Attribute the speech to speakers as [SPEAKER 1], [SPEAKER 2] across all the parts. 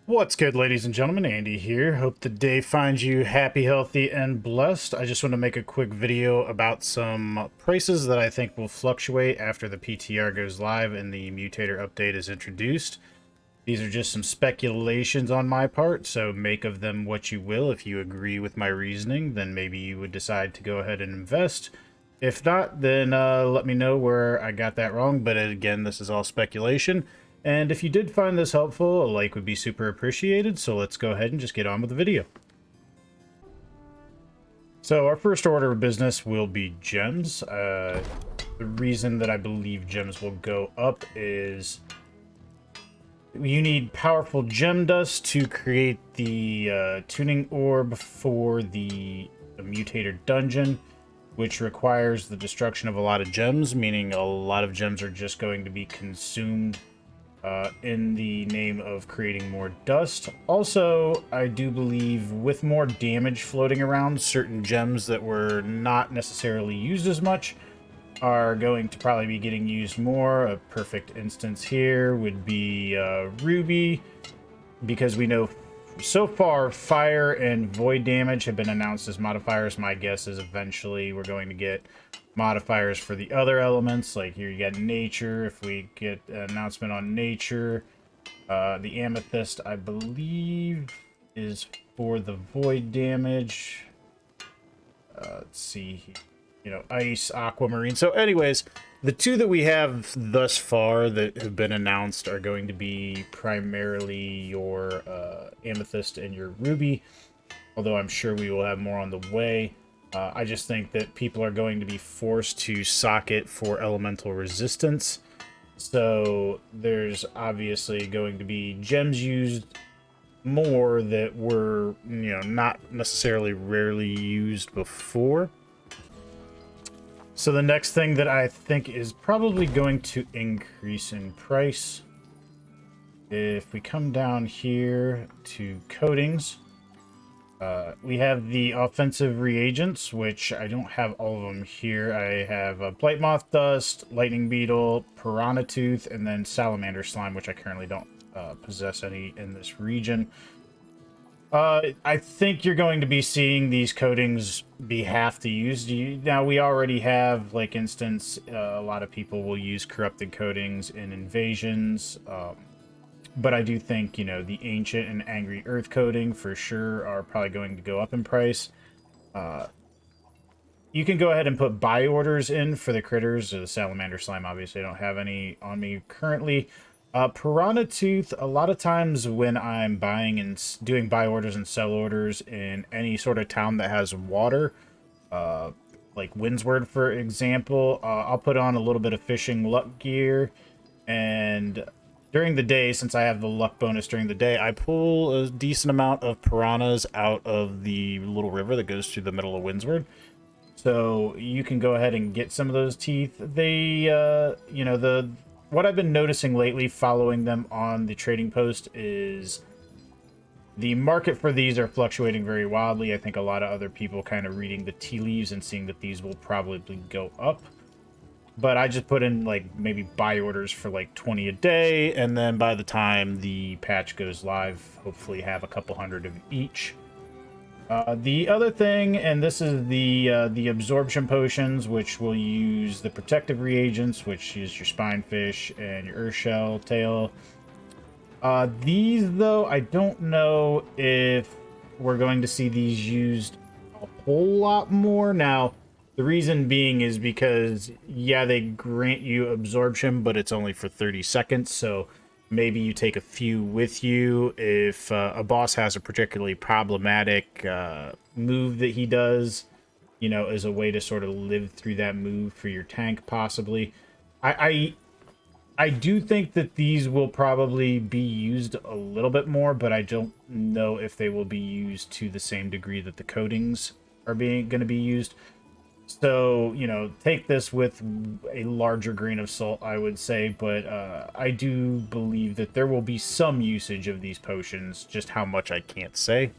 [SPEAKER 1] What's good, ladies and gentlemen? Andy here. Hope the day finds you happy, healthy, and blessed. I just want to make a quick video about some prices that I think will fluctuate after the PTR goes live and the mutator update is introduced. These are just some speculations on my part, so make of them what you will. If you agree with my reasoning, then maybe you would decide to go ahead and invest. If not, then let me know where I got that wrong, but again, this is all speculation. And if you did find this helpful, a like would be super appreciated, so let's go ahead and just get on with the video. So our first order of business will be gems. The reason that I believe gems will go up is you need powerful gem dust to create the tuning orb for the mutator dungeon, which requires the destruction of a lot of gems, meaning a lot of gems are just going to be consumed in the name of creating more dust. Also, I do believe with more damage floating around, certain gems that were not necessarily used as much are going to probably be getting used more. A perfect instance here would be Ruby, because we know so far fire and void damage have been announced as modifiers. My guess is eventually we're going to get modifiers for the other elements. Like here you got nature. If we get an announcement on nature, the amethyst I believe is for the void damage. Let's see, you know, ice, aquamarine. So anyways, the two that we have thus far that have been announced are going to be primarily your amethyst and your ruby, although I'm sure we will have more on the way. I just think that people are going to be forced to socket for elemental resistance. So there's obviously going to be gems used more that were, you know, not necessarily rarely used before. So the next thing that I think is probably going to increase in price, if we come down here to coatings, we have the offensive reagents, which I don't have all of them here. I have Blight Moth Dust, Lightning Beetle, Piranha Tooth, and then Salamander Slime, which I currently don't possess any in this region. I think you're going to be seeing these coatings be half the use. Now, we already have, like, instance, a lot of people will use corrupted coatings in invasions. But I do think, you know, the Ancient and Angry Earth coating for sure are probably going to go up in price. You can go ahead and put buy orders in for the critters. The Salamander Slime, obviously, I don't have any on me currently. Piranha Tooth, a lot of times when I'm buying and doing buy orders and sell orders in any sort of town that has water, like Windsward, for example, I'll put on a little bit of fishing luck gear, and during the day, since I have the luck bonus during the day, I pull a decent amount of piranhas out of the little river that goes through the middle of Windsward. So you can go ahead and get some of those teeth. They, you know, what I've been noticing lately following them on the trading post is the market for these are fluctuating very wildly. I think a lot of other people kind of reading the tea leaves and seeing that these will probably go up. But I just put in, like, maybe buy orders for, like, 20 a day, and then by the time the patch goes live, hopefully have a couple hundred of each. The other thing, and this is the absorption potions, which will use the protective reagents, which is your spinefish and your earth shell tail. These, though, I don't know if we're going to see these used a whole lot more. Now, the reason being is because, yeah, they grant you absorption, but it's only for 30 seconds, so maybe you take a few with you if a boss has a particularly problematic move that he does, you know, as a way to sort of live through that move for your tank, possibly. I do think that these will probably be used a little bit more, but I don't know if they will be used to the same degree that the coatings are going to be used. So, you know, take this with a larger grain of salt, I would say, but I do believe that there will be some usage of these potions, just how much I can't say.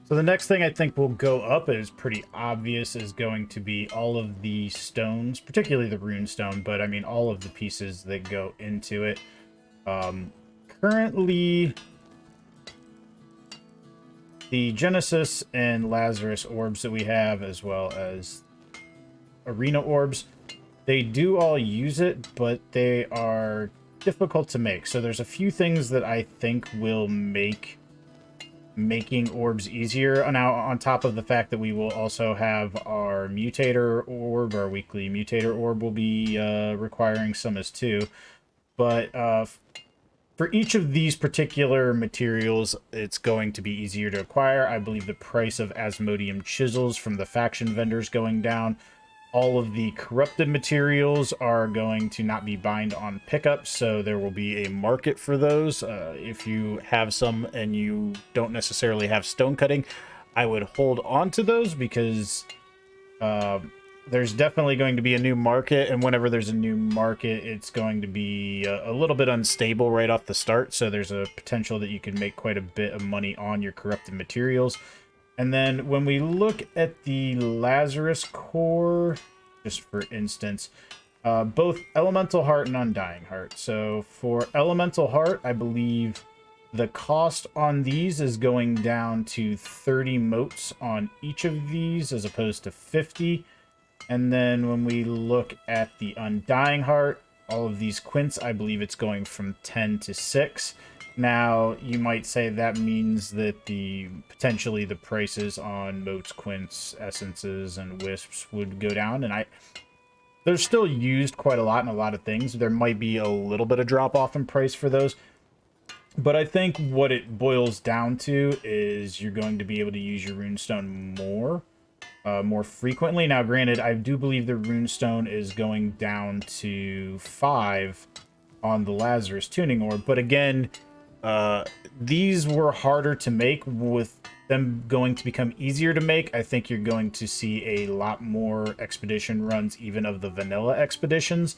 [SPEAKER 1] So the next thing I think will go up is pretty obvious, is going to be all of the stones, particularly the rune stone, but I mean all of the pieces that go into it. Currently, the Genesis and Lazarus orbs that we have, as well as Arena orbs, they do all use it, but they are difficult to make. So there's a few things that I think will make making orbs easier. Now, on top of the fact that we will also have our mutator orb, our weekly mutator orb will be requiring some as too. But for each of these particular materials, it's going to be easier to acquire. I believe the price of Asmodeum chisels from the faction vendors going down. All of the corrupted materials are going to not be bind on pickup, so there will be a market for those. If you have some and you don't necessarily have stone cutting, I would hold on to those because there's definitely going to be a new market, and whenever there's a new market, it's going to be a little bit unstable right off the start, so there's a potential that you can make quite a bit of money on your corrupted materials. And then when we look at the Lazarus core, just for instance, both Elemental Heart and Undying Heart. So for Elemental Heart, I believe the cost on these is going down to 30 motes on each of these as opposed to 50. And then when we look at the Undying Heart, all of these quints, I believe it's going from 10 to 6. Now, you might say that means that potentially the prices on motes, quints, essences, and wisps would go down, and they're still used quite a lot in a lot of things. There might be a little bit of drop-off in price for those, but I think what it boils down to is you're going to be able to use your runestone more frequently. Now, granted, I do believe the runestone is going down to 5 on the Lazarus tuning orb, but again, these were harder to make. With them going to become easier to make, I think you're going to see a lot more expedition runs, even of the vanilla expeditions.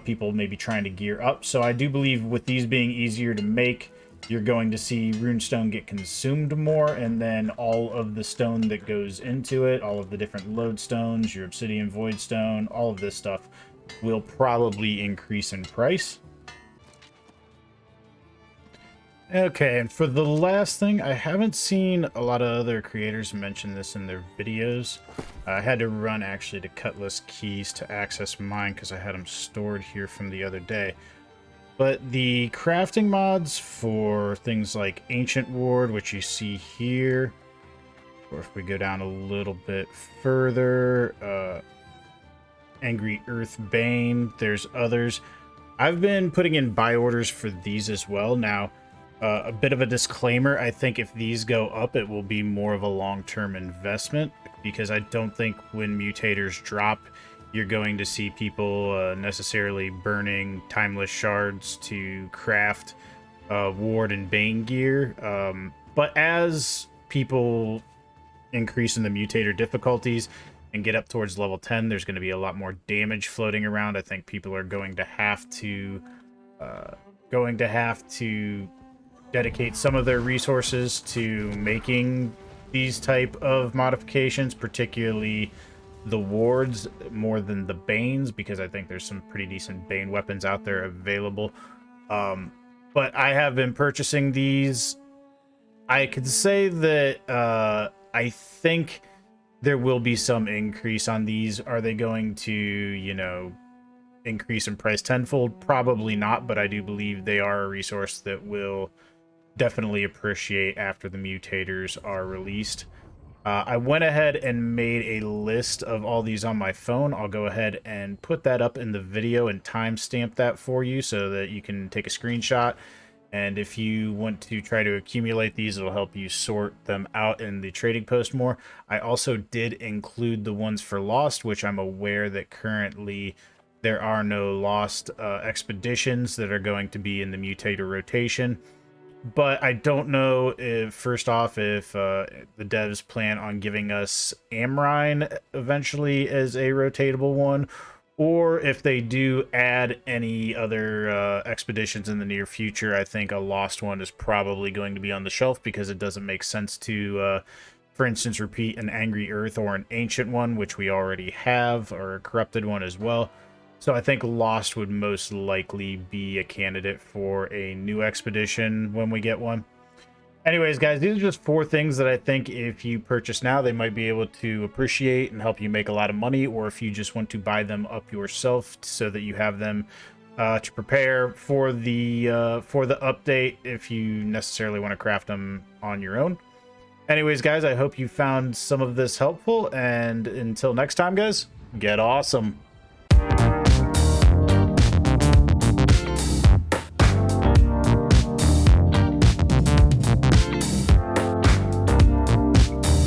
[SPEAKER 1] People maybe trying to gear up. So I do believe with these being easier to make, you're going to see runestone get consumed more, and then all of the stone that goes into it, all of the different lodestones, your obsidian voidstone, all of this stuff will probably increase in price. Okay, and for the last thing, I haven't seen a lot of other creators mention this in their videos. I had to run actually to Cutlass Keys to access mine because I had them stored here from the other day. But the crafting mods for things like Ancient Ward, which you see here, or if we go down a little bit further, Angry Earth Bane, there's others. I've been putting in buy orders for these as well. Now, a bit of a disclaimer, I think if these go up, it will be more of a long-term investment, because I don't think when mutators drop, you're going to see people necessarily burning timeless shards to craft Ward and Bane gear. But as people increase in the mutator difficulties and get up towards level 10, there's going to be a lot more damage floating around. I think people are going to have to dedicate some of their resources to making these type of modifications, particularly the wards more than the Banes, because I think there's some pretty decent Bane weapons out there available. But I have been purchasing these. I could say that I think there will be some increase on these. Are they going to, increase in price tenfold? Probably not, but I do believe they are a resource that will definitely appreciate after the mutators are released. I went ahead and made a list of all these on my phone. I'll go ahead and put that up in the video and timestamp that for you so that you can take a screenshot. And if you want to try to accumulate these, it'll help you sort them out in the trading post more. I also did include the ones for Lost, which I'm aware that currently there are no Lost expeditions that are going to be in the mutator rotation. But I don't know if, first off, if the devs plan on giving us Amrine eventually as a rotatable one, or if they do add any other expeditions in the near future. I think a Lost one is probably going to be on the shelf because it doesn't make sense to, for instance, repeat an Angry Earth or an Ancient one, which we already have, or a Corrupted one as well. So I think Lost would most likely be a candidate for a new expedition when we get one. Anyways, guys, these are just 4 things that I think if you purchase now, they might be able to appreciate and help you make a lot of money, or if you just want to buy them up yourself so that you have them to prepare for the update if you necessarily want to craft them on your own. Anyways, guys, I hope you found some of this helpful, and until next time, guys, get awesome.